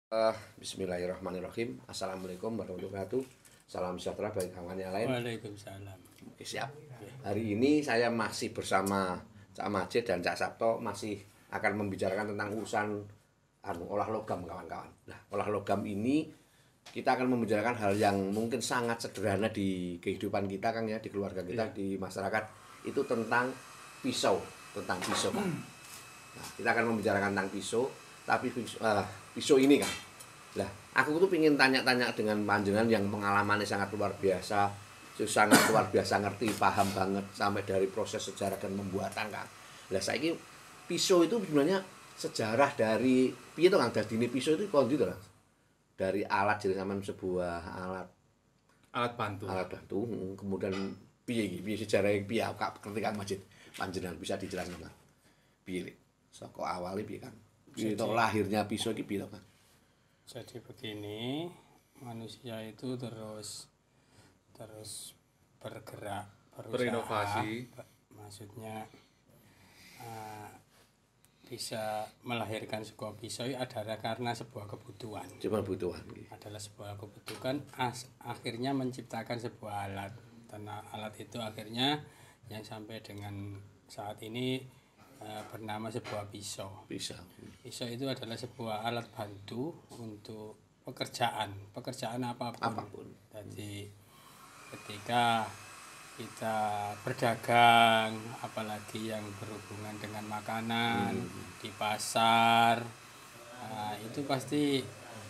Bismillahirrahmanirrahim. Assalamualaikum warahmatullahi wabarakatuh. Salam sejahtera bagi kawan yang lain. Waalaikumsalam. Oke, siap. Hari ini saya masih bersama Cak Majid dan Cak Sabto masih akan membicarakan tentang urusan olah logam kawan-kawan. Nah, olah logam ini kita akan membicarakan hal yang mungkin sangat sederhana di kehidupan kita Kang ya, di keluarga kita, di masyarakat. Itu tentang pisau, Kang. Nah, kita akan membicarakan tentang pisau, tapi pisau ini kan. Lah, aku tuh pengen tanya-tanya dengan panjenengan yang pengalamannya sangat luar biasa, ngerti, paham banget sampai dari proses sejarah dan pembuatan kan. Lah saiki pisau itu sebenarnya sejarah dari piye to Kang dadine pisau itu kondi to Kang? Dari alat jadi sampean sebuah Alat bantu. kemudian piye sejarahnya piye Kak ngerti Kang Majid panjenengan bisa dijelaskan Kang? Piye saka awalnya piye Kang? Piye to lahirnya pisau iki piye to Kang? Jadi begini, manusia itu terus bergerak, berusaha, Berinovasi. maksudnya bisa melahirkan sebuah pisau adalah karena sebuah kebutuhan. Adalah sebuah kebutuhan, akhirnya menciptakan sebuah alat. Dan alat itu akhirnya yang sampai dengan saat ini bernama sebuah pisau. Pisau itu adalah sebuah alat bantu untuk pekerjaan apapun. Jadi ketika kita berdagang, apalagi yang berhubungan dengan makanan di pasar, itu pasti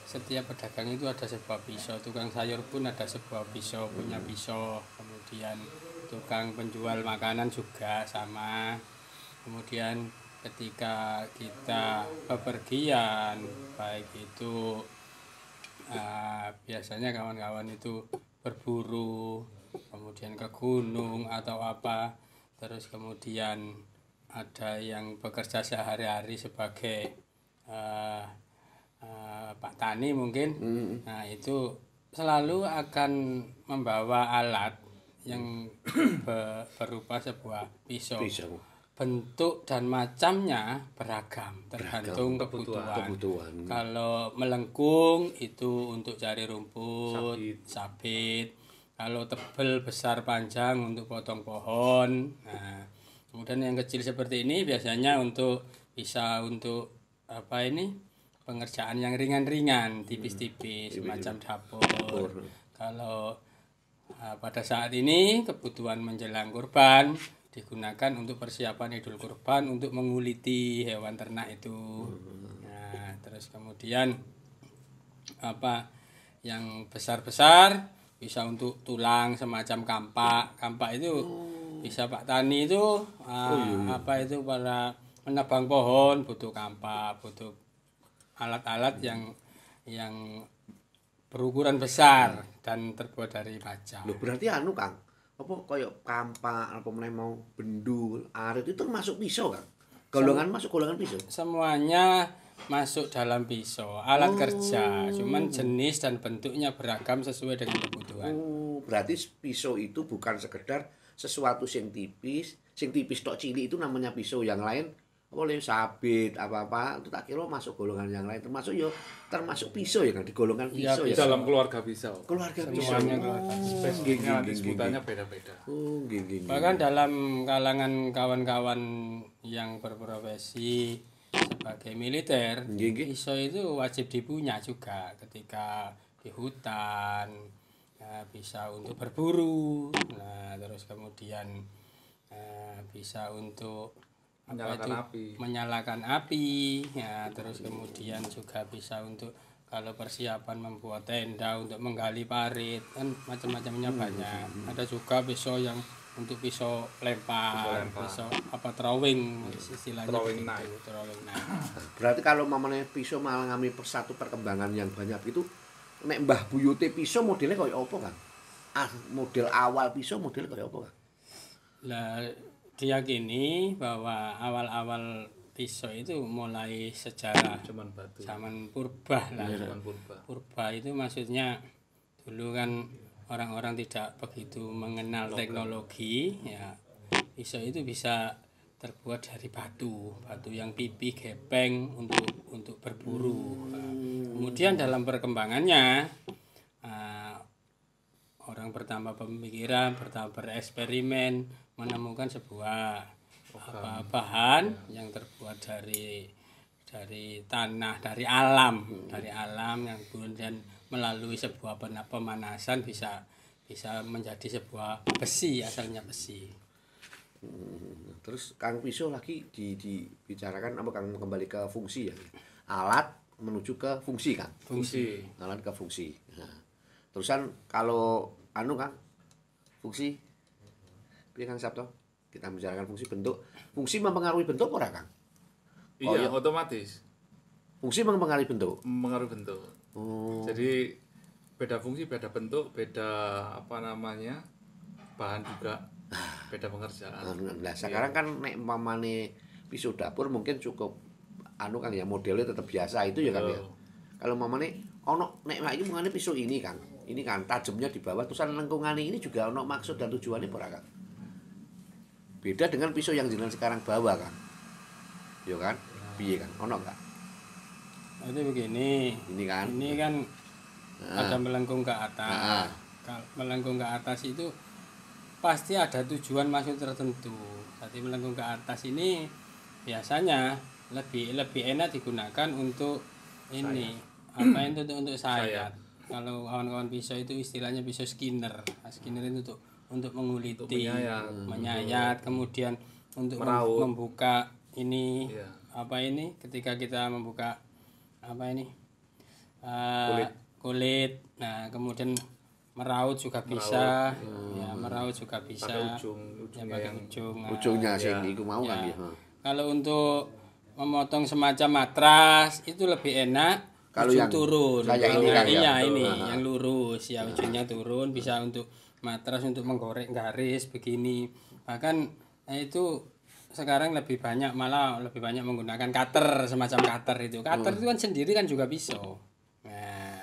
setiap pedagang itu ada sebuah pisau. Tukang sayur pun ada sebuah pisau, punya pisau. Kemudian tukang penjual makanan juga sama. Kemudian ketika kita bepergian, baik itu biasanya kawan-kawan itu berburu, kemudian ke gunung atau apa, terus kemudian ada yang bekerja sehari-hari sebagai Pak Tani mungkin. Nah itu selalu akan membawa alat yang berupa sebuah pisau. Bentuk dan macamnya beragam tergantung kebutuhan. Kalau melengkung itu untuk cari rumput, sabit. Kalau tebel besar panjang untuk potong pohon. Nah, kemudian yang kecil seperti ini biasanya bisa untuk pengerjaan yang ringan-ringan, tipis-tipis, semacam dapur. Kalau pada saat ini kebutuhan menjelang kurban digunakan untuk persiapan Idul Kurban untuk menguliti hewan ternak itu. Nah, terus kemudian yang besar-besar bisa untuk tulang semacam kampak itu bisa Pak Tani itu itu para menebang pohon butuh kampak, butuh alat-alat yang berukuran besar dan terbuat dari baja. Loh, berarti Kang, apa koyo kampak apa meneh mau bendu, arit itu termasuk pisau Kang? Masuk golongan pisau. Semuanya masuk dalam pisau, alat kerja, cuman jenis dan bentuknya beragam sesuai dengan kebutuhan. Berarti pisau itu bukan sekedar sesuatu yang tipis tok cilik itu namanya pisau, yang lain boleh sabit apa itu tak kira masuk golongan yang lain, termasuk pisau ya kan, di golongan pisau ya. Dalam keluarga pisau. Semuanya keluarga. Spesifiknya sebutannya beda-beda. Bahkan dalam kalangan kawan-kawan yang berprofesi sebagai militer, pisau itu wajib dipunya juga ketika di hutan, bisa untuk berburu, terus kemudian bisa untuk menyalakan api, ya, terus kemudian juga bisa untuk kalau persiapan membuat tenda untuk menggali parit, kan macam-macamnya banyak. Ada juga pisau yang untuk pisau lempar. Pisau throwing istilahnya. Throwing knife. Berarti kalau mamane pisau mengalami satu perkembangan yang banyak itu, nek Mbah Buyute pisau modelnya kayak apa Kang? Model awal pisau modelnya kayak apa Kang? Lah diyakini bahwa awal-awal pisau itu mulai sejarah zaman purba lah. Purba itu maksudnya dulu kan orang-orang tidak begitu mengenal teknologi, ya. Pisau itu bisa terbuat dari batu yang pipih gepeng untuk untuk berburu. Kemudian dalam perkembangannya orang bertambah pemikiran, bertambah bereksperimen, menemukan sebuah bahan yang terbuat dari tanah, dari alam yang kemudian melalui sebuah pemanasan bisa menjadi sebuah besi, asalnya besi. Terus Kang Piso lagi dibicarakan apa Kang, kembali ke fungsi ya. Alat menuju ke fungsi Kang. Fungsi. Alat ke fungsi. Nah, terusan kalau Kang, fungsi piye Kang Sabto? Kita bicarakan fungsi bentuk. Fungsi mempengaruhi bentuk ora Kang? Iya, otomatis. Fungsi mempengaruhi bentuk. Mempengaruhi bentuk. Jadi beda fungsi, beda bentuk, beda bahan juga, beda pengerjaan. Nah, sekarang kan nek umpamane pisau dapur mungkin cukup Kang ya, modelnya tetap biasa itu ya Kang ya. Kalau umpamane ono nek lagi mengane pisau ini Kang. Ini kan tajamnya di bawah, terusan lengkungan ini juga ono maksud dan tujuannya ora Kang? Beda dengan pisau yang jenengan sekarang bawa Kang. Yo kan? Piye Kang? Ono enggak? Itu begini. Ini kan ada melengkung ke atas. Melengkung ke atas itu pasti ada tujuan maksud tertentu. Jadi melengkung ke atas ini biasanya lebih enak digunakan untuk ini untuk sayat. Kalau kawan-kawan pisau itu istilahnya pisau skinner. Skinner itu untuk menguliti, menyayat, kemudian untuk membuka ini ketika kita membuka kulit. Nah, kemudian meraut juga bisa. Meraut juga bisa. Pakai ujungnya sing iku mau kan ya. Kalau untuk memotong semacam matras itu lebih enak kalau ujung yang turun. ini yang lurus ya, ujungnya turun, bisa untuk matras, untuk menggoreng garis begini. Bahkan itu sekarang lebih banyak menggunakan cutter, semacam cutter itu. Cutter itu kan sendiri kan juga pisau. Nah,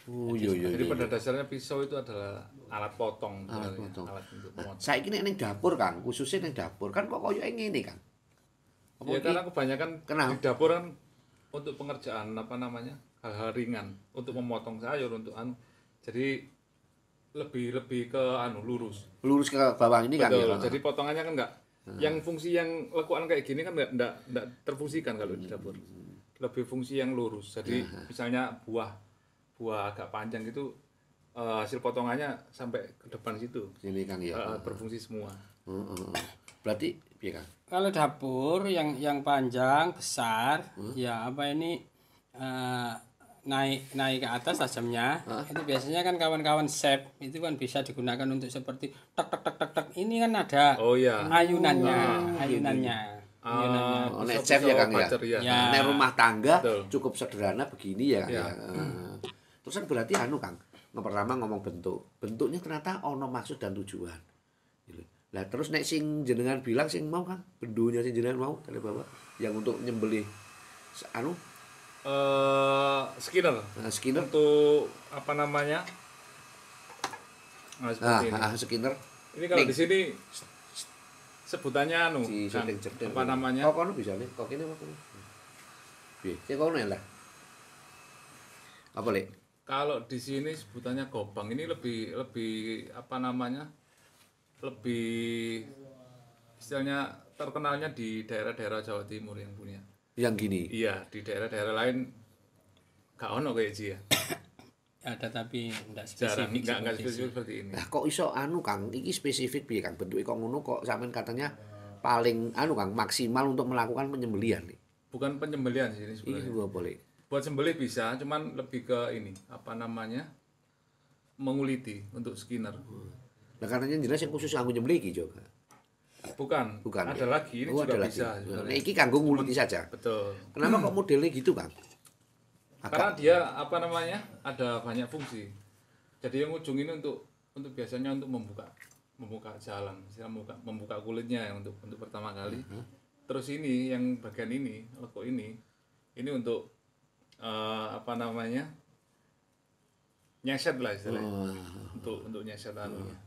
jadi pada dasarnya pisau itu adalah alat potong. Alat untuk memotong. Saiki nek ning dapur Kang, khususnya ning dapur kan kok koyo ngene Kang. Ya karena kebanyakan di dapur kan untuk pengerjaan hal-hal ringan, untuk memotong sayur, untuk jadi lebih ke lurus ke bawah ini kan ya. Jadi potongannya kan enggak yang fungsi yang lekukan kayak gini kan enggak terfungsikan kalau di dapur. Lebih fungsi yang lurus. Jadi misalnya buah agak panjang itu hasil potongannya sampai ke depan situ. Sini Kang ya. Berfungsi semua. Berarti piye Kang? Kalau dapur yang panjang besar naik ke atas tajamnya, itu biasanya kan kawan-kawan chef itu kan bisa digunakan untuk seperti tek. Ini kan ada ayunannya. Nek chef ya Kang ya. Nek rumah tangga cukup sederhana begini ya Kang ya. Terus kan berarti Kang, pertama ngomong bentuk. Bentuknya ternyata ono maksud dan tujuan. Lah terus nek sing jenengan bilang sing mau Kang, bendunya sing jenengan mau dari Bapak yang untuk nyembelih skinner. Skinner untuk skinner. Ini kalau di sini sebutannya Kok kono bisa nih? Kok kene apa? Piye? Sing kono lah. Apa Lek? Kalau di sini sebutannya gobang. Ini lebih lebih istilahnya terkenalnya di daerah-daerah Jawa Timur yang punya. Yang gini. Iya, di daerah-daerah lain gak ono kayak ya. Ada tapi enggak spesifik. Enggak spesifik seperti ini. Nah, kok iso Kang, iki spesifik piye Kang? Bentuke kok ngono kok sampean katanya paling Kang maksimal untuk melakukan penyembelihan nih. Bukan penyembelihan sih ini sebenarnya. Ini boleh. Buat sembelih bisa, cuman lebih ke ini, menguliti untuk skinner. Nah, katanya jelas yang khusus kanggo nyembelih iki juga. Bukan. Ada lagi, ini juga bisa. Nah, iki kanggo nguliti saja. Betul. Kenapa kok modelnya gitu, Kang? Karena dia ada banyak fungsi. Jadi yang ujung ini untuk biasanya untuk membuka jalan, membuka kulitnya untuk pertama kali. Terus ini yang bagian ini, lekuk ini untuk nyeset lah istilahnya. Untuk nyeset anunya.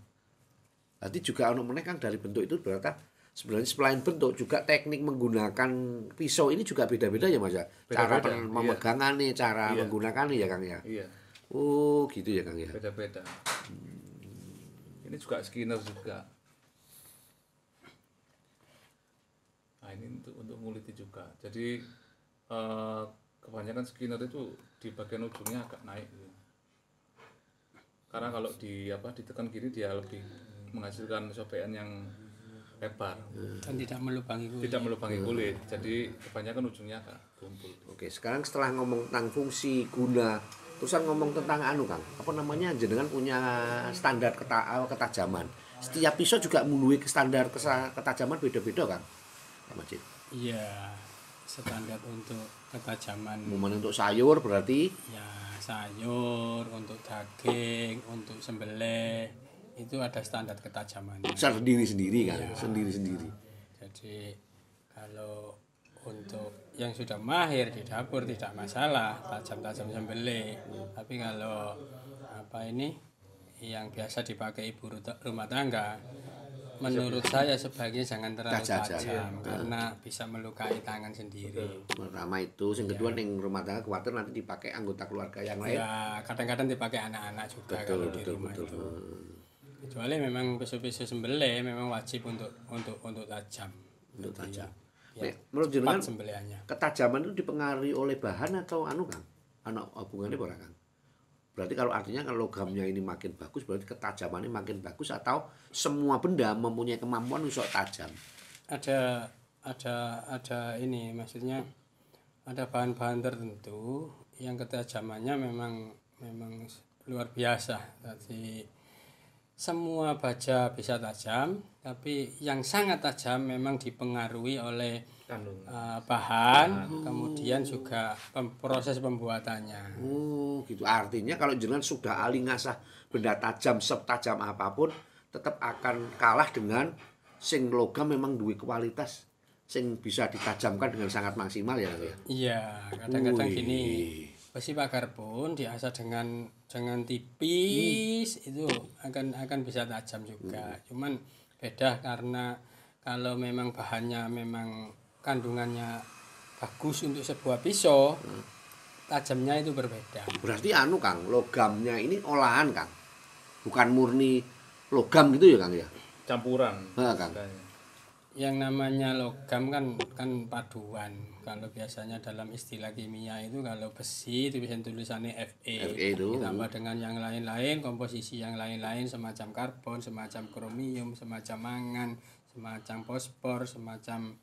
Berarti juga ono meneh Kang dari bentuk itu berarti sebenarnya selain bentuk juga teknik menggunakan pisau ini juga beda-beda ya Mas ya. Cara memegangannya, cara menggunakannya ya Kang ya. Iya. Oh, gitu ya Kang ya. Beda-beda. Ini juga skinner juga. Nah, ini untuk nguliti juga. Jadi kebanyakan skinner itu di bagian ujungnya agak naik gitu. Karena kalau ditekan gini dia lebih menghasilkan sobekan yang lebar dan tidak melubangi kulit. Jadi kebanyakan ujungnya agak tumpul. Oke, sekarang setelah ngomong tentang fungsi, guna, terusan ngomong tentang Kang, apa namanya, jenengan punya standar ketajaman. Setiap pisau juga memenuhi standar ketajaman beda-beda Kang, Pak Majid? Iya, standar untuk ketajaman. Momen untuk sayur berarti? Ya, sayur, untuk daging, untuk sembelih itu ada standar ketajaman. Sendiri-sendiri kan, ya. Sendiri-sendiri. Jadi kalau untuk yang sudah mahir di dapur tidak masalah tajam-tajam sembelih. Tapi kalau yang biasa dipakai ibu rumah tangga, menurut saya sebaiknya jangan terlalu tajam karena bisa melukai tangan sendiri. Pertama itu, yang kedua ning rumah tangga khawatir nanti dipakai anggota keluarga yang lain. Ya, kadang-kadang dipakai anak-anak juga kalau di rumah itu. Kecuali memang pisau-pisau sembelih memang wajib untuk tajam. Untuk tajam. Ya, menurut jenengan ketajaman itu dipengaruhi oleh bahan atau Kang? Hubungannya apa Kang? Berarti kalau artinya kalau logamnya ini makin bagus berarti ketajamannya makin bagus atau semua benda mempunyai kemampuan untuk tajam? Ada ini maksudnya ada bahan-bahan tertentu yang ketajamannya memang luar biasa. Jadi semua baja bisa tajam, tapi yang sangat tajam memang dipengaruhi oleh bahan, kemudian juga proses pembuatannya. Oh, gitu. Artinya kalau jenengan sudah ahli ngasah benda tajam setajam apapun, tetap akan kalah dengan sing logam memang duwe kualitas sing bisa ditajamkan dengan sangat maksimal ya. Iya, kadang-kadang gini. Besi pagar pun diasah dengan tipis itu akan bisa tajam juga. Cuman beda karena kalau memang bahannya memang kandungannya bagus untuk sebuah pisau, tajamnya itu berbeda. Berarti Kang, logamnya ini olahan Kang, bukan murni logam gitu ya Kang ya? Campuran. Kang. Yang namanya logam kan paduan. Kalau biasanya dalam istilah kimia itu kalau besi itu bisa tulisannya Fe ditambah dengan yang lain-lain, komposisi yang lain-lain semacam karbon, semacam kromium, semacam mangan, semacam fosfor, semacam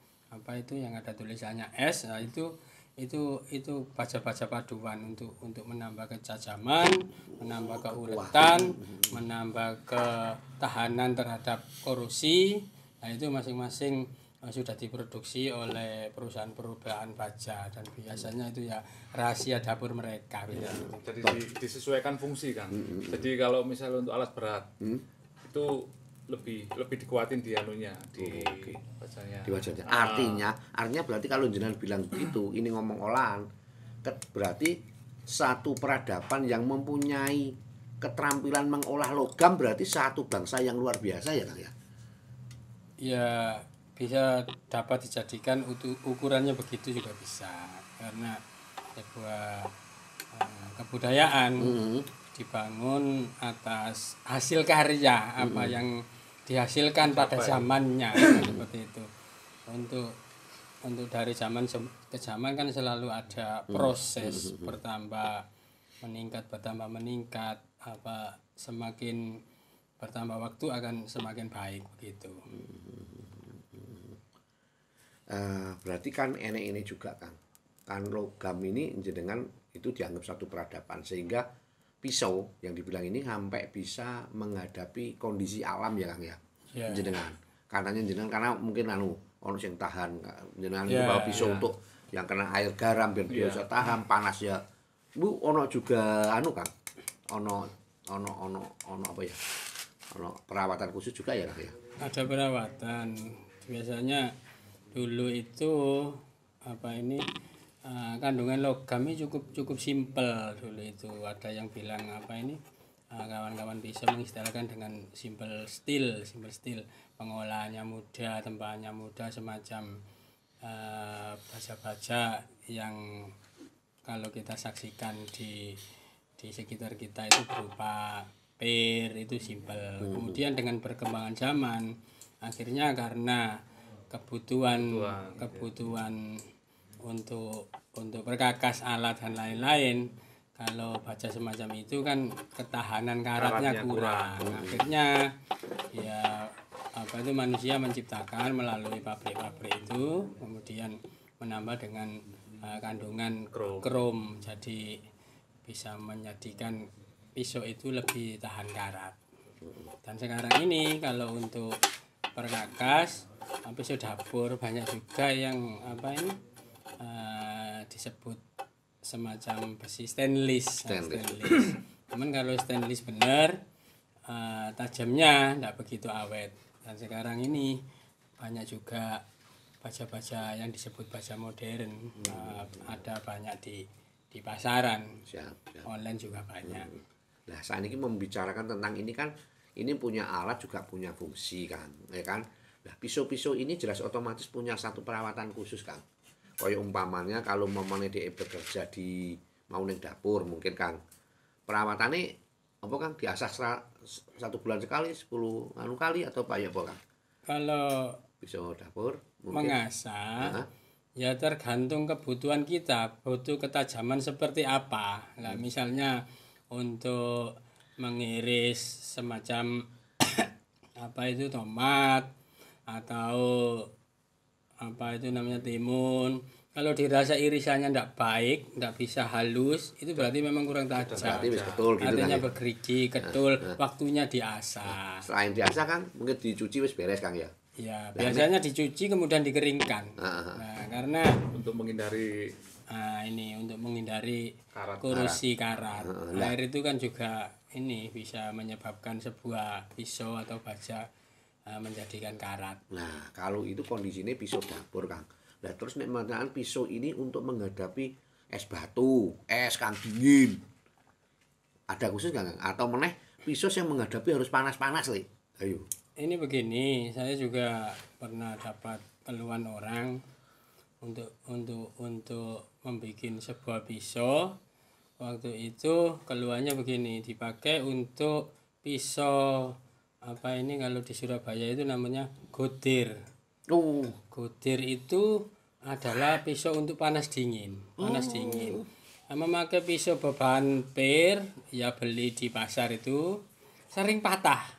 yang ada tulisannya S. Nah, itu baja-baja paduan untuk menambah ketajaman, menambah keuletan, menambah ketahanan terhadap korosi. Nah, itu masing-masing sudah diproduksi oleh perusahaan-perusahaan baja dan biasanya itu ya rahasia dapur mereka. Jadi disesuaikan fungsi kan. Jadi kalau misalnya untuk alat berat itu lebih dikuatin di bajanya. Di bajanya. Artinya berarti kalau jenengan bilang begitu, ini ngomong olahan, berarti satu peradaban yang mempunyai keterampilan mengolah logam berarti satu bangsa yang luar biasa ya Kang ya. Ya bisa dapat dijadikan ukurannya begitu juga bisa karena sebuah kebudayaan dibangun atas hasil karya apa yang dihasilkan pada zamannya seperti itu. Untuk dari zaman ke zaman kan selalu ada proses bertambah meningkat semakin bertambah waktu akan semakin baik begitu. Berarti kan ini juga kan logam ini jenengan itu dianggap satu peradaban sehingga pisau yang dibilang ini sampai bisa menghadapi kondisi alam ya Kang ya. Jenengan karena mungkin ono sing tahan jenengan bawa pisau untuk yang kena air garam biar bisa tahan panas ya. Bu ono juga Kang. Ono apa ya? Ono perawatan khusus juga ya Kang ya. Ada perawatan. Biasanya dulu itu kandungan logam ini cukup simpel dulu itu. Ada yang bilang kawan-kawan bisa mengistilahkan dengan simple steel, pengolahannya mudah, tempahannya mudah, semacam baja-baja yang kalau kita saksikan di sekitar kita itu berupa per, itu simple. Kemudian dengan perkembangan zaman, akhirnya karena kebutuhan untuk perkakas alat dan lain-lain, kalau baja semacam itu kan ketahanan karatnya kurang. Akhirnya ya manusia menciptakan melalui pabrik-pabrik itu, kemudian menambah dengan kandungan krom, jadi bisa menjadikan pisau itu lebih tahan karat. Dan sekarang ini kalau untuk perkakas pisau dapur banyak juga yang disebut semacam besi stainless. Cuman kalau stainless benar tajamnya tidak begitu awet. Dan sekarang ini banyak juga baja-baja yang disebut baja modern, ada banyak di pasaran. Siap. Online juga banyak. Nah, saat ini membicarakan tentang ini kan, ini punya alat juga punya fungsi kan, ya kan. Nah, pisau-pisau ini jelas otomatis punya satu perawatan khusus kan. Kayak umpamanya kalau mamane dia bekerja di mau ning dapur mungkin kan perawatannya apa kan diasah 1 bulan sekali 10 kali atau apa ya Kang? Kalau pisau dapur mungkin mengasah ya tergantung kebutuhan kita, butuh ketajaman seperti apa. Nah, misalnya untuk mengiris semacam tomat atau timun, kalau dirasa irisannya tidak baik, tidak bisa halus, itu berarti memang kurang tajam. Artinya bergerigi, ketul, waktunya diasah. Selain diasah kan mungkin dicuci wis beres Kang ya. Ya, biasanya dicuci kemudian dikeringkan. Nah, karena untuk menghindari korosi karat. Air itu kan juga bisa menyebabkan sebuah pisau atau baja menjadikan karat. Nah, kalau itu kondisinya pisau dapur Kang. Nah, terus nek menggunakan pisau ini untuk menghadapi es batu, es kan dingin. Ada khusus Kang? Atau meneh pisau yang menghadapi harus panas-panas Le? Ayo. Ini begini, saya juga pernah dapat keluhan orang untuk membuat sebuah pisau. Waktu itu keluhannya begini, dipakai untuk pisau kalau di Surabaya itu namanya godir. Godir itu adalah pisau untuk panas dingin. Memakai pisau berbahan per, ya beli di pasar itu sering patah.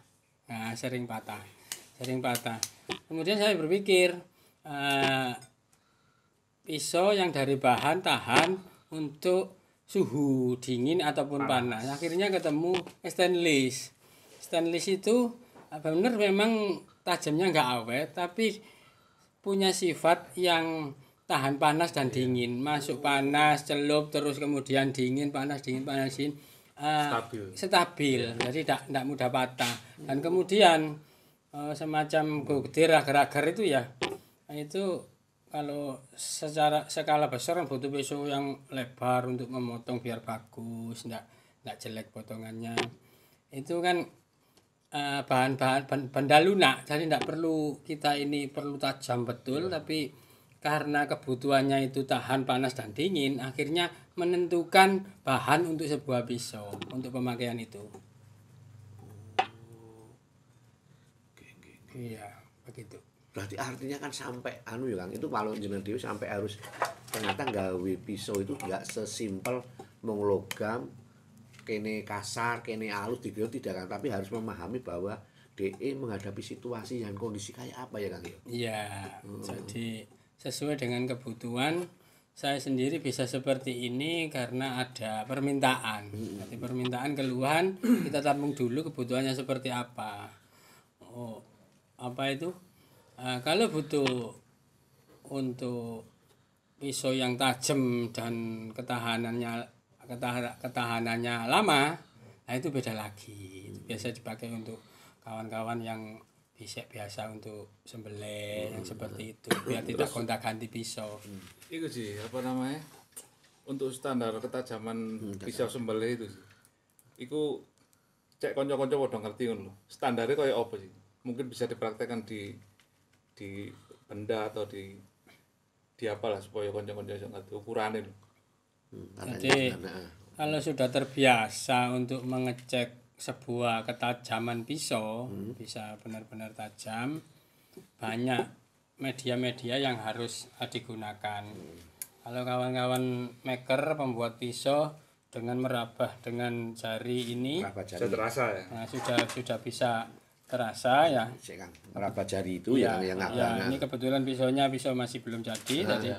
Kemudian saya berpikir pisau yang dari bahan tahan untuk suhu dingin ataupun panas. Akhirnya ketemu stainless. Stainless itu benar memang tajamnya nggak awet, tapi punya sifat yang tahan panas dan dingin. Masuk panas, celup, terus kemudian dingin, panas, dingin. Stabil. Jadi tidak mudah patah. Dan kemudian semacam godir agar-agar itu ya, itu kalau secara skala besar kan butuh pisau yang lebar untuk memotong biar bagus, tidak jelek potongannya. Itu kan bahan-bahan benda lunak, jadi tidak perlu kita ini perlu tajam betul, tapi karena kebutuhannya itu tahan panas dan dingin, akhirnya menentukan bahan untuk sebuah pisau untuk pemakaian itu. Iya, begitu. Berarti artinya kan sampai ya Kang, itu kalau jenengan dhewe sampai harus ternyata gawe pisau itu enggak sesimpel mung logam kene kasar, kene halus digawe tidak kan, tapi harus memahami bahwa DE menghadapi situasi dan kondisi kayak apa ya Kang ya. Iya. Jadi sesuai dengan kebutuhan saya sendiri bisa seperti ini karena ada permintaan. Jadi permintaan keluhan kita tampung dulu kebutuhannya seperti apa. Kalau butuh untuk pisau yang tajam dan ketahanannya lama, nah itu beda lagi. Itu biasa dipakai untuk kawan-kawan yang biasa untuk sembelih yang seperti itu, biar tidak gonta-ganti pisau. Itu sih untuk standar ketajaman pisau sembelih itu. Iku cek kanca-kanca padha ngerti ngono lho. Standare kaya apa sih? Mungkin bisa dipraktekkan di benda atau di apalah supaya kanca-kanca iso ngerti ukurane lho. Jadi kalau sudah terbiasa untuk mengecek sebuah ketajaman pisau, bisa benar-benar tajam, banyak media-media yang harus digunakan. Kalau kawan-kawan maker pembuat pisau dengan merabah dengan jari ini, Sudah terasa ya. nah, sudah bisa terasa ya. Meraba jari itu ya, yang ya, ini kebetulan pisau masih belum jadi. Jadi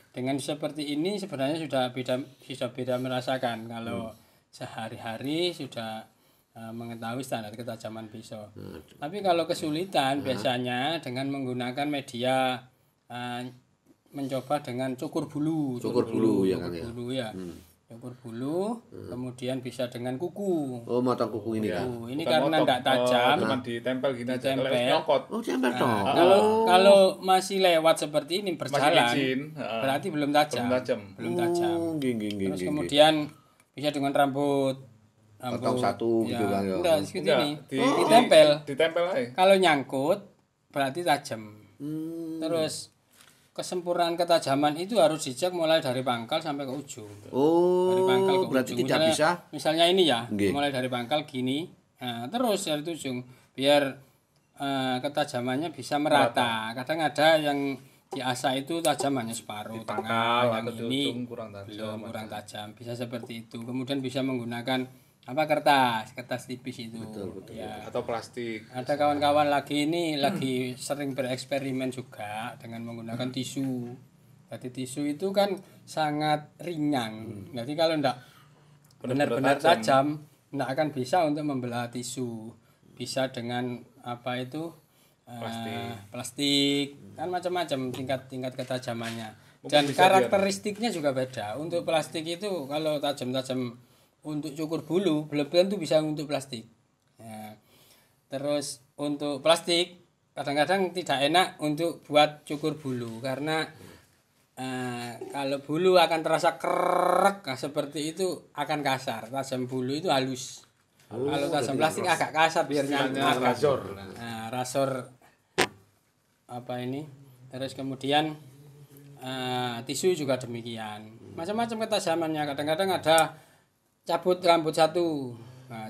dengan seperti ini sebenarnya sudah beda merasakan kalau sehari-hari sudah mengetahui standar ketajaman pisau. Tapi kalau kesulitan biasanya dengan menggunakan media mencoba dengan cukur bulu ya. Cukur bulu, kemudian bisa dengan kuku. Oh, motong kuku ini kan. Ini karena tidak tajam, cuma ditempel gini aja. Kalau ditempel. nyokot. Oh, tempel toh. Kalau masih lewat seperti ini berjalan, izin, berarti belum tajam. Belum tajam. Oh, Terus kemudian bisa dengan rambut potong satu gitu kan ya. Enggak, seperti ini. Ditempel. Ditempel aja. Kalau nyangkut berarti tajam. Terus kesempurnaan ketajaman itu harus dicek mulai dari pangkal sampai ke ujung. Dari pangkal ke berarti ujung. tidak bisa. Misalnya ini ya, Nggih. mulai dari pangkal gini, nah, terus dari ujung biar ketajamannya bisa merata. Kadang ada yang diasah itu tajamannya separuh, tengah, yang atau di ini ujung kurang tajam. kurang tajam. Bisa seperti itu. Kemudian bisa menggunakan kertas tipis itu. Betul. Ya. Atau plastik. Ada kawan-kawan lagi sering bereksperimen juga dengan menggunakan tisu. Jadi tisu itu kan sangat ringan. Jadi kalau enggak benar-benar tajam, enggak akan bisa untuk membelah tisu. Bisa dengan plastik. Kan macam-macam tingkat ketajamannya. Dan karakteristiknya juga beda. Untuk plastik itu kalau tajam-tajam untuk cukur bulu belum tentu bisa untuk plastik. Ya. Terus untuk plastik kadang-kadang tidak enak untuk buat cukur bulu karena kalau bulu akan terasa kerek seperti itu akan kasar. Tajam bulu itu halus. Kalau tajam plastik agak kasar biar nyaman. Rasor Terus kemudian tisu juga demikian. Macam-macam ketajamannya. Kadang-kadang ada cabut rambut satu, nah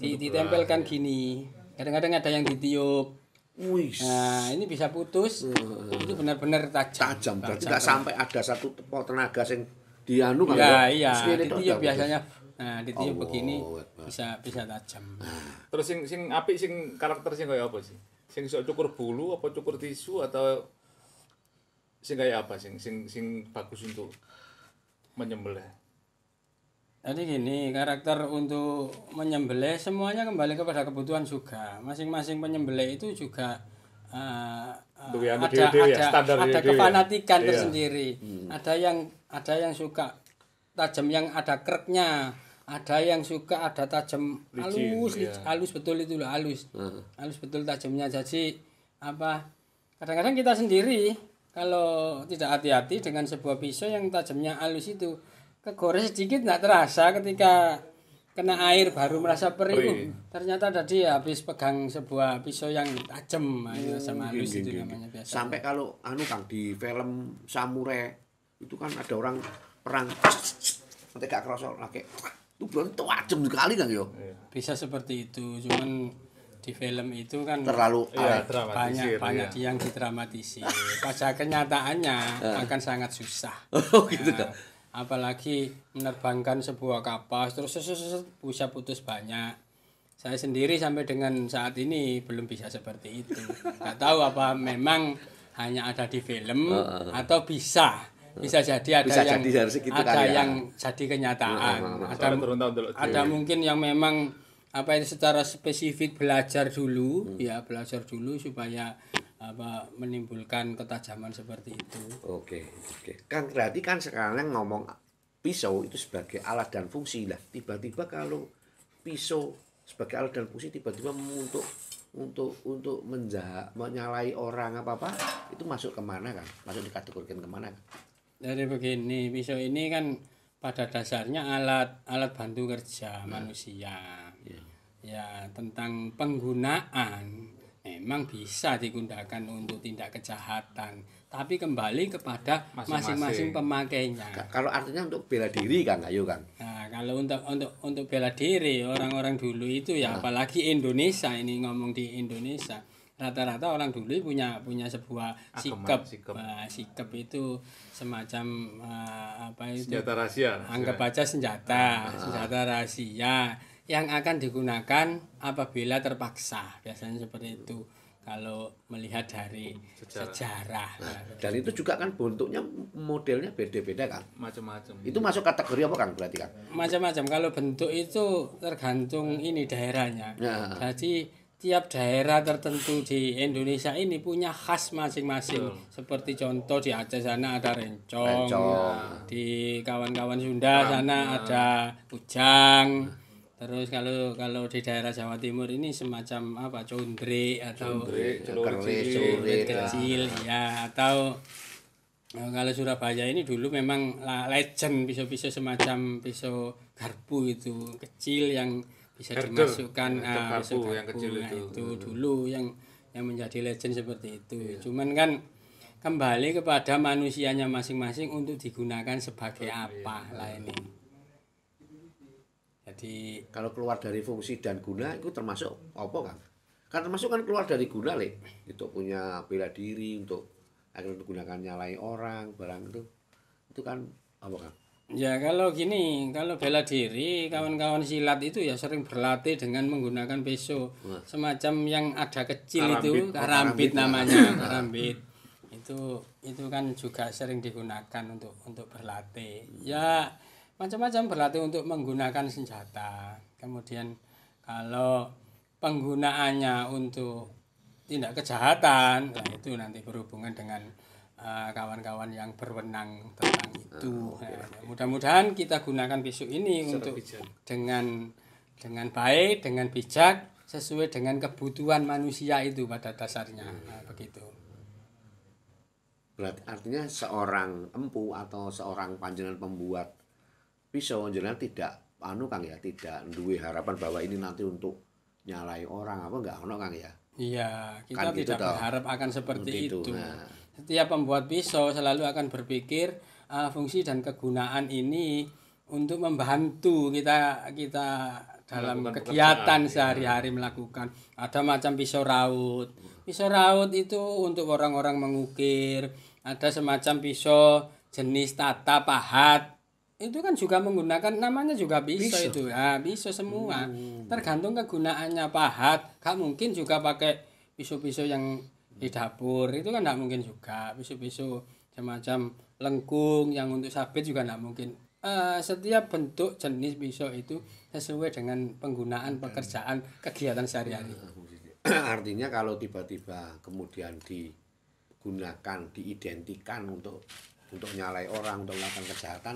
ditempelkan gini. Kadang-kadang ada yang ditiup. Nah ini bisa putus. Itu benar-benar tajam. Berarti nggak sampai ada satu tenaga yang dianu kan? Iya. Ditiup biasanya. Nah ditiup begini bisa tajam. Terus sing apik sing karakter sing kaya apa sih? Sing iso cukur bulu apa cukur tisu atau sing kaya apa sing bagus untuk menyembelih? Jadi gini, karakter untuk menyembelih semuanya kembali kepada kebutuhan juga. Masing-masing penyembelih itu juga ada kefanatikan tersendiri. Ada yang suka tajam yang ada kereknya, ada yang suka ada tajam halus betul itu loh, halus betul tajamnya. Jadi kadang-kadang kita sendiri kalau tidak hati-hati dengan sebuah pisau yang tajamnya halus itu, kegores sedikit nggak terasa, ketika kena air baru merasa perih. Ternyata tadi habis pegang sebuah pisau yang tajam, sama halus itu namanya biasa. Sampai kalau Kang di film samurai itu kan ada orang perang nanti gak kerasa lagi itu belum tajam sekali kan yo. Bisa seperti itu, cuman di film itu kan terlalu banyak yang didramatisir. Pada kenyataannya akan sangat susah. Gitu kan. Apalagi menerbangkan sebuah kapal terus bisa putus banyak. Saya sendiri sampai dengan saat ini belum bisa seperti itu. Nggak tahu apa memang hanya ada di film atau bisa jadi yang jadi kenyataan. Ada mungkin yang memang secara spesifik belajar dulu supaya menimbulkan ketajaman seperti itu. Oke. Kan berarti kan sekarang ngomong pisau itu sebagai alat dan fungsi lah. Tiba-tiba kalau pisau sebagai alat dan fungsi tiba-tiba untuk menyalahi orang apa itu masuk kemana kan? Masuk dikategorikan kemana kan? Jadi begini, pisau ini kan pada dasarnya alat bantu kerja manusia. Ya, tentang penggunaan memang bisa digunakan untuk tindak kejahatan, tapi kembali kepada masing-masing pemakainya. Kalau artinya untuk bela diri kan, ayo kan. Nah, kalau untuk bela diri orang-orang dulu itu ya, apalagi Indonesia, ini ngomong di Indonesia, rata-rata orang dulu punya sebuah sikap. Sikap itu semacam apa itu? Senjata rahasia. Anggap aja senjata rahasia yang akan digunakan apabila terpaksa, biasanya seperti itu kalau melihat dari sejarah. Dan itu juga kan bentuknya modelnya beda-beda kan, Macam-macam. itu masuk kategori apa kan berarti kan? Macam-macam, kalau bentuk itu tergantung ini daerahnya. Jadi tiap daerah tertentu di Indonesia ini punya khas masing-masing. Seperti contoh di Aceh sana ada rencong. Di kawan-kawan Sunda sana ada ujang. Terus kalau di daerah Jawa Timur ini semacam apa, condre atau celurit kecil ya, atau kalau Surabaya ini dulu memang legend pisau-pisau semacam pisau garpu itu kecil yang bisa dimasukkan garpu yang kecil itu dulu yang menjadi legend seperti itu. Cuman kan kembali kepada manusianya masing-masing untuk digunakan sebagai apa lah ini. Jadi kalau keluar dari fungsi dan guna itu termasuk apa kan? Kan termasuk kan keluar dari guna itu punya bela diri untuk akhirnya digunakan nyalai orang barang itu kan apa kan? Ya kalau gini, kalau bela diri kawan-kawan silat itu ya sering berlatih dengan menggunakan pisau semacam yang ada kecil karambit namanya karambit. Itu kan juga sering digunakan untuk berlatih. Ya macam-macam berlatih untuk menggunakan senjata. Kemudian kalau penggunaannya untuk tindak kejahatan, nah itu nanti berhubungan dengan kawan-kawan yang berwenang tentang itu. Mudah-mudahan kita gunakan pisau ini untuk dengan baik, dengan bijak, sesuai dengan kebutuhan manusia itu pada dasarnya. Begitu. Berarti artinya seorang empu atau seorang panjenengan pembuat pisau jenengan tidak Kang ya, tidak duwe harapan bahwa ini nanti untuk nyalai orang apa enggak ono Kang ya. Iya, kita kan tidak berharap akan seperti itu. Nah. Setiap pembuat pisau selalu akan berpikir fungsi dan kegunaan ini untuk membantu kita dalam kegiatan sehari-hari melakukan. Ada macam pisau raut. Pisau raut itu untuk orang-orang mengukir. Ada semacam pisau jenis tata pahat. Itu kan juga menggunakan, namanya juga pisau itu. Nah, pisau semua. Tergantung kegunaannya. Pahat, gak mungkin juga pakai pisau-pisau yang di dapur. Itu kan gak mungkin juga. Pisau-pisau semacam lengkung yang untuk sabit juga gak mungkin. Setiap bentuk jenis pisau itu sesuai dengan penggunaan pekerjaan kegiatan sehari-hari. Artinya kalau tiba-tiba kemudian digunakan, diidentikan untuk nyalai orang, untuk melakukan kejahatan,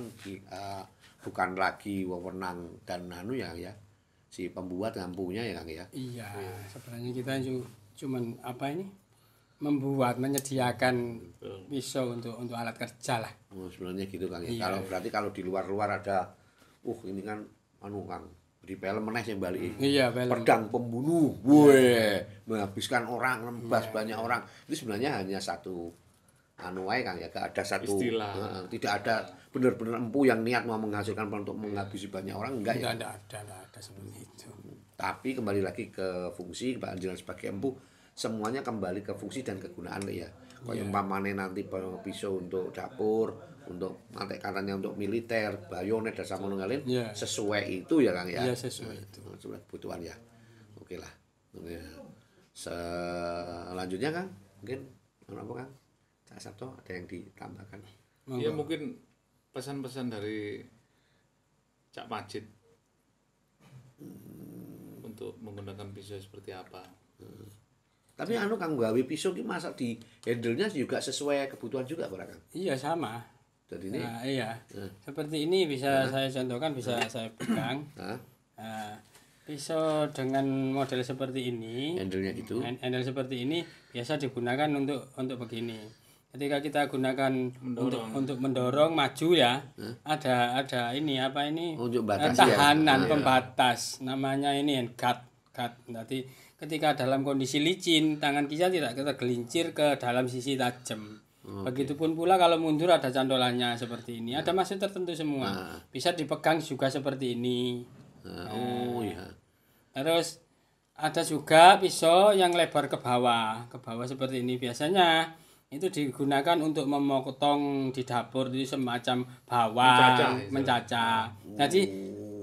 bukan lagi wewenang dan ya si pembuat ngampunya ya Kang ya. Iya, sebenarnya kita cuman menyediakan pisau untuk alat kerja lah. Sebenarnya gitu Kang ya. Kalau berarti kalau di luar ada ini kan Kang di film meneh sing balik. Iya, film. Pedang pembunuh. Menghabiskan orang, nembas banyak orang. Itu sebenarnya hanya satu wae Kang ya, gak ada satu tidak ada benar-benar empu yang niat mau menghasilkan untuk menghabisi banyak orang enggak ya. Tidak ada seperti itu. Tapi kembali lagi ke fungsi panjenengan sebagai empu, semuanya kembali ke fungsi dan kegunaan ya. Kayak umpamane nanti pisau untuk dapur, untuk mantek katanya untuk militer, bayonet dan sama ngalin sesuai itu ya Kang ya. Iya, sesuai itu. Sesuai kebutuhan ya. Oke lah. Selanjutnya Kang, mungkin apa Kang? Cak Sabto ada yang ditambahkan? Ya mungkin pesan-pesan dari Cak Majid untuk menggunakan pisau seperti apa. Tapi Kang gawe pisau ki masa di handle-nya juga sesuai kebutuhan juga Pak Kang? Iya sama. Jadi ini seperti ini bisa saya contohkan, bisa saya pegang. Pisau dengan model seperti ini, handle-nya gitu. Handle seperti ini biasa digunakan untuk begini. Ketika kita gunakan untuk mendorong maju ya, ada ini untuk tahanan pembatas, namanya ini handguard. dekat. Nanti ketika dalam kondisi licin, tangan kita tidak tergelincir ke dalam sisi tajam. Begitupun pula kalau mundur ada cantolannya seperti ini. Ada maksud tertentu semua. Bisa dipegang juga seperti ini. Oh iya. Terus ada juga pisau yang lebar ke bawah seperti ini. Biasanya itu digunakan untuk memotong di dapur itu semacam bawang, mencacah. Jadi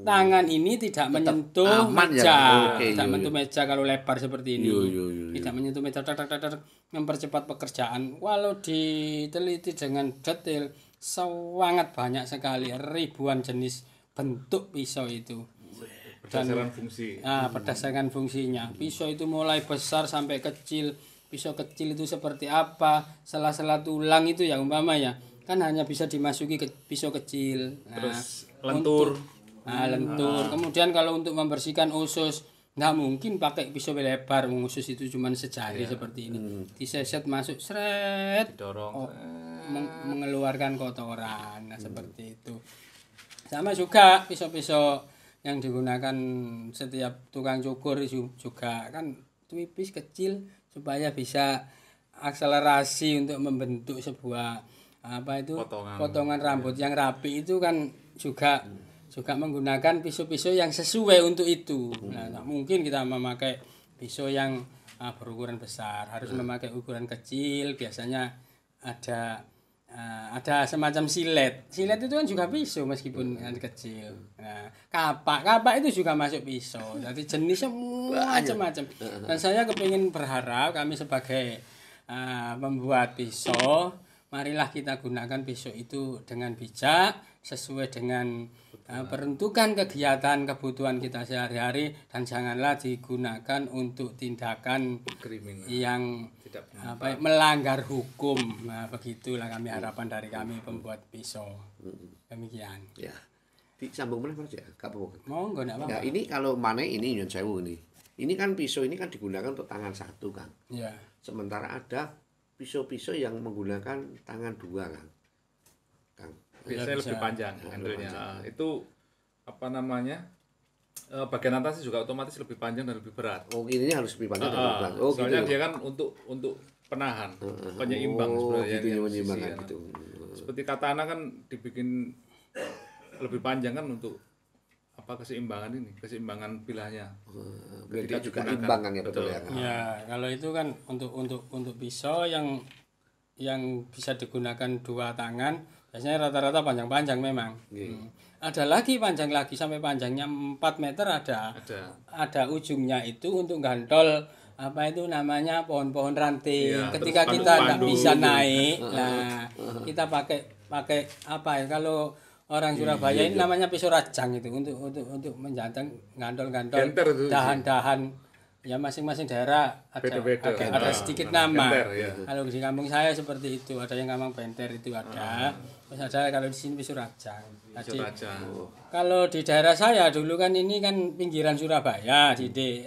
tangan ini tidak menyentuh meja, tidak menyentuh meja kalau lebar seperti ini. Tidak menyentuh meja, mempercepat pekerjaan. Walau diteliti dengan detail, sangat banyak sekali ribuan jenis bentuk pisau itu. Berdasarkan fungsi. Berdasarkan fungsinya. Pisau itu mulai besar sampai kecil. Pisau kecil itu seperti apa? Sela-sela tulang itu ya umpama ya. Kan hanya bisa dimasuki ke pisau kecil. Terus lentur. Lentur. Kemudian kalau untuk membersihkan usus, nggak mungkin pakai pisau lebar. Usus itu cuma sejari seperti ini. Diseset masuk, seret. Didorong. Mengeluarkan kotoran. Nah, seperti itu. Sama juga pisau-pisau yang digunakan setiap tukang cukur juga kan tipis kecil supaya bisa akselerasi untuk membentuk sebuah potongan rambut yang rapi itu kan juga menggunakan pisau-pisau yang sesuai untuk itu. Nah, mungkin kita memakai pisau yang berukuran besar, harus memakai ukuran kecil. Biasanya ada semacam silet. Silet itu kan juga pisau meskipun kecil. Nah, kapak itu juga masuk pisau. Jadi jenisnya macam-macam. Dan saya kepingin berharap kami sebagai pembuat pisau, marilah kita gunakan pisau itu dengan bijak, sesuai dengan peruntukan kegiatan kebutuhan kita sehari-hari, dan janganlah digunakan untuk tindakan kriminal yang melanggar hukum. Nah, begitulah kami harapan dari kami pembuat pisau. Demikian. Ya. Disambung mana Mas ya? Monggo nek ya, ini kalau mana ini nyun sewu ini. Ini kan pisau ini kan digunakan untuk tangan satu, Kang. Ya. Sementara ada pisau-pisau yang menggunakan tangan dua, Kang. Biasanya lebih panjang handle-nya. Itu apa namanya? Bagian atasnya juga otomatis lebih panjang dan lebih berat. Oh, ininya harus lebih panjang dan lebih berat. Oh, soalnya gitu. dia kan untuk penahan, penyeimbang sebenarnya. Gitu, menyeimbangkan gitu. Seperti katana kan dibikin lebih panjang kan untuk keseimbangan bilahnya. Ketika juga imbang kan ya, betul ya. Ya, kalau itu kan untuk pisau yang bisa digunakan dua tangan, biasanya rata-rata panjang-panjang memang. Ada lagi panjang lagi sampai panjangnya 4 meter ada. Ada ujungnya itu untuk gantol namanya pohon-pohon ranting. Ketika kita nggak bisa naik, nah kita pakai kalau orang Surabaya ini namanya pisau rajang itu untuk menjantang gantol-gantol dahan-dahan. Ya masing-masing daerah ada sedikit nama. Kalau di kampung saya seperti itu, ada yang gampang benter itu ada. Terus ada kalau di sini pisau rajang. Jadi kalau di daerah saya dulu kan ini kan pinggiran Surabaya,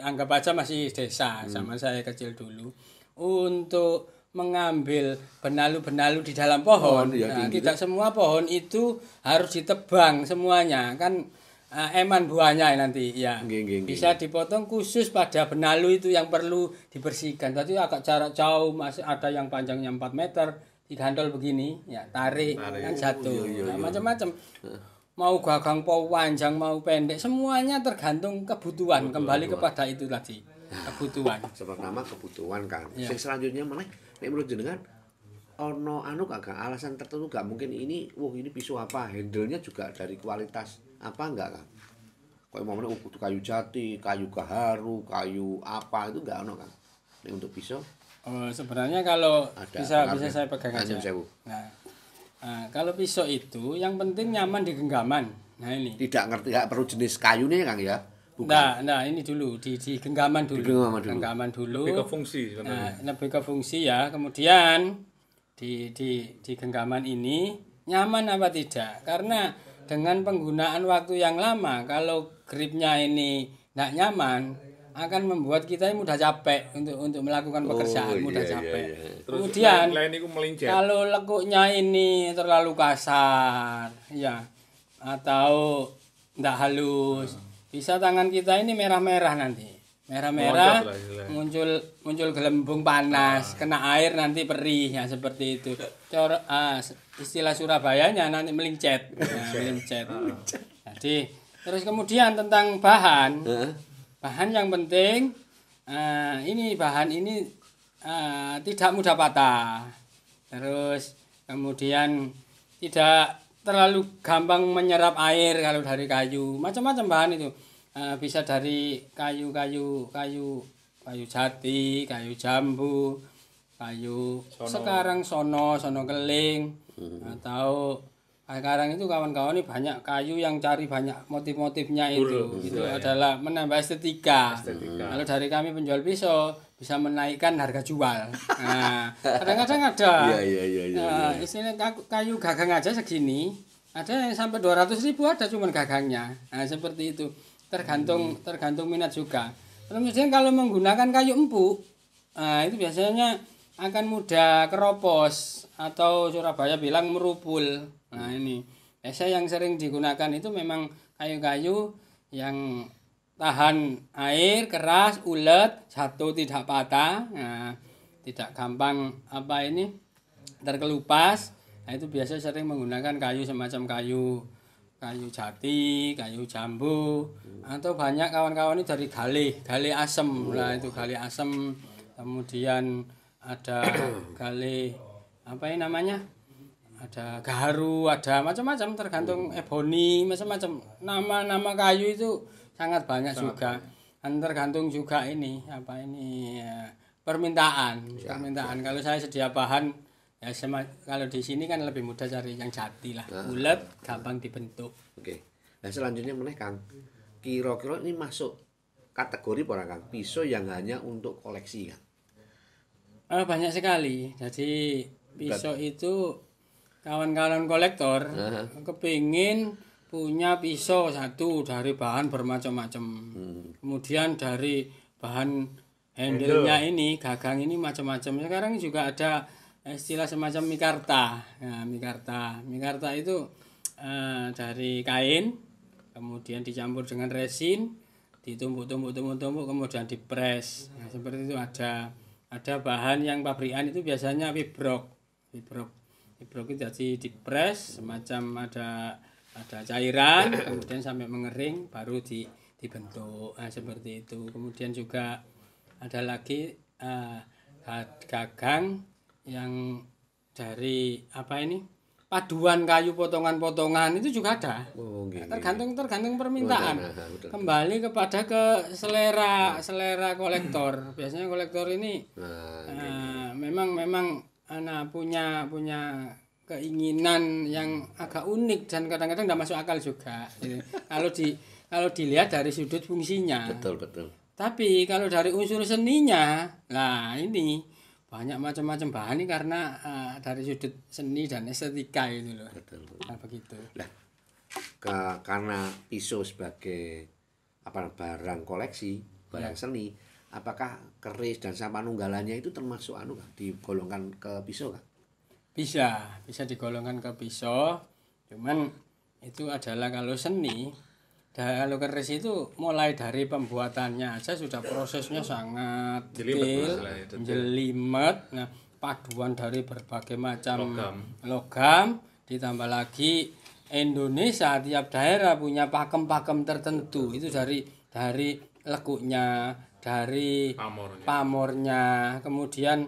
anggap aja masih desa sama saya kecil dulu. Untuk mengambil benalu-benalu di dalam pohon, tidak semua pohon itu harus ditebang semuanya kan. Eman buahnya nanti ya bisa dipotong khusus pada benalu itu yang perlu dibersihkan. Tadi agak jarak jauh, masih ada yang panjangnya 4 meter digantol begini ya, tarik kan jatuh. Macam-macam, mau gagang panjang mau pendek semuanya tergantung kebutuhan. Kembali kepada itu tadi, kebutuhan. Pertama kebutuhan kan. Selanjutnya mana nek menurut jenengan ono kakak alasan tertentu gak mungkin ini pisau apa handle-nya juga dari kualitas apa enggak kan? Kayak momennya kudu kayu jati, kayu gaharu, kayu apa itu enggak ono kan? Ini untuk pisau? Sebenarnya kalau bisa saya pegang aja. Nah, kalau pisau itu yang penting nyaman di genggaman. Nah ini. Tidak perlu jenis kayunya Kang ya? Bukan. Nah ini dulu di genggaman dulu. Genggaman dulu. Lebih ke fungsi sebenarnya. Lebih ke fungsi ya. Kemudian di genggaman ini nyaman apa tidak? Karena dengan penggunaan waktu yang lama, kalau gripnya ini tidak nyaman, akan membuat kita mudah capek untuk melakukan pekerjaan, mudah capek. Kemudian kalau lekuknya ini terlalu kasar, ya, atau tidak halus, bisa tangan kita ini merah-merah nanti. merah-merah, muncul gelembung panas, kena air nanti perih, ya seperti itu. Istilah Surabayanya nanti melincet. Nah, melincet. Jadi terus kemudian tentang bahan yang penting ini bahan ini tidak mudah patah. Terus kemudian tidak terlalu gampang menyerap air kalau dari kayu. Macam-macam bahan itu. Bisa dari kayu jati, kayu jambu, kayu sekarang sono keling, atau sekarang itu kawan-kawan ini banyak kayu yang cari banyak motif-motifnya itu adalah menambah estetika. Kalau dari kami penjual pisau bisa menaikkan harga jual. Nah, kadang-kadang ada. Istilah kayu gagang aja segini, ada yang sampai 200.000 ada cuman gagangnya. Nah, seperti itu. Tergantung minat juga. Kemudian kalau menggunakan kayu empuk, itu biasanya akan mudah keropos atau Surabaya bilang merupul. Nah ini biasa yang sering digunakan itu memang kayu-kayu yang tahan air, keras, ulet, jatuh tidak patah, tidak gampang terkelupas. Nah, itu biasa sering menggunakan kayu semacam kayu jati, kayu jambu, atau banyak kawan-kawan ini dari gali asem. Nah itu gali asem, kemudian ada gali ada gaharu, ada macam-macam tergantung ebony, macam-macam nama kayu itu sangat banyak juga. Dan tergantung juga permintaan. Kalau saya sedia bahan ya kalau di sini kan lebih mudah cari yang jati lah, bulat, gampang dibentuk. Oke. Nah selanjutnya Kang, kira-kira ini masuk kategori apa Kang? Pisau yang hanya untuk koleksi Kang? Banyak sekali. Jadi pisau itu kawan-kawan kolektor kepingin punya pisau satu dari bahan bermacam-macam. Kemudian dari bahan handle-nya ini, gagang ini macam-macam. Sekarang juga ada istilah semacam mikarta. Nah, mikarta itu dari kain, kemudian dicampur dengan resin, ditumbuk-tumbuk, kemudian dipres. Nah, seperti itu ada bahan yang pabrikan itu biasanya fibrok itu jadi dipres semacam ada cairan, kemudian sampai mengering baru dibentuk. Nah, seperti itu. Kemudian juga ada lagi gagang yang dari paduan kayu potongan-potongan itu juga ada. Tergantung permintaan. Kembali kepada selera kolektor. Biasanya kolektor ini memang punya keinginan yang agak unik dan kadang-kadang tidak masuk akal juga. Kalau dilihat dari sudut fungsinya. Betul. Tapi kalau dari unsur seninya, nah ini banyak macam-macam bahan ini karena dari sudut seni dan estetika itu loh. Betul. Nah, begitu. Nah, karena pisau sebagai barang koleksi, barang seni, apakah keris dan sapanunggalannya itu termasuk digolongkan ke pisau kan? Bisa digolongkan ke pisau. Cuman itu adalah kalau seni. Kalau keris itu mulai dari pembuatannya aja sudah prosesnya sangat detail, jelimet. Nah, paduan dari berbagai macam logam ditambah lagi Indonesia tiap daerah punya pakem-pakem tertentu. Itu dari lekuknya, dari pamornya. Kemudian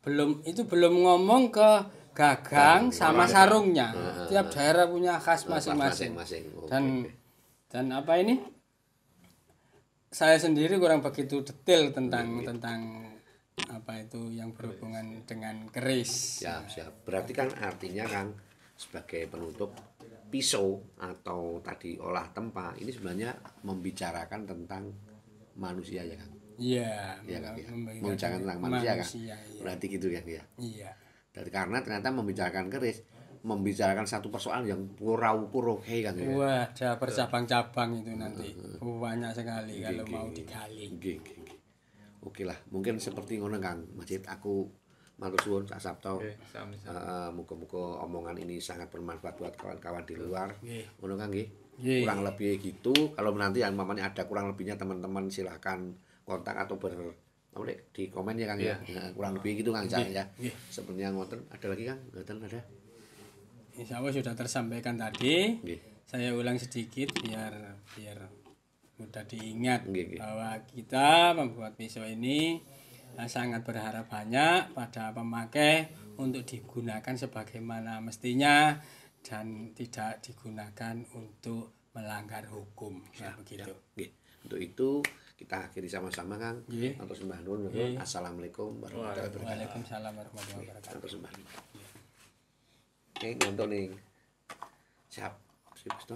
belum ngomong ke gagang sama sarungnya. Tiap daerah punya khas masing-masing. Dan saya sendiri kurang begitu detail tentang yang berhubungan dengan keris. Siap. Berarti kan artinya Kang sebagai penutup pisau atau tadi olah tempa ini sebenarnya membicarakan tentang manusia ya Kang. Iya. Membicarakan tentang manusia Kang. Iya. Berarti gitu ya. Iya. Dari karena ternyata membicarakan keris membicarakan satu persoalan yang pura-pura kan ya. Wah, ada bercabang-cabang itu nanti. Banyak sekali kalau mau digali. Oke lah, mungkin seperti ngono Kang Majid, aku matur suwun Cak Sabto. Muga-muga omongan ini sangat bermanfaat buat kawan-kawan di luar. Ngono Kang nggih. Kurang lebih gitu. Kalau nanti yang mamanya ada kurang lebihnya teman-teman silakan kontak atau di komen ya Kang ya. Nah, kurang lebih gitu Kang ya. Sebenarnya ngoten. Ada lagi Kang? Ngoten ada. Insya Allah sudah tersampaikan tadi. Saya ulang sedikit biar mudah diingat bahwa kita membuat pisau ini sangat berharap banyak pada pemakai untuk digunakan sebagaimana mestinya dan tidak digunakan untuk melanggar hukum. Begitu. Untuk itu kita akhiri sama-sama Kang. Atur sembah nuwun. Assalamualaikum warahmatullahi wabarakatuh. Waalaikumsalam warahmatullahi wabarakatuh. Atur sembah nuwun. Oke, ngonton nih. Siap.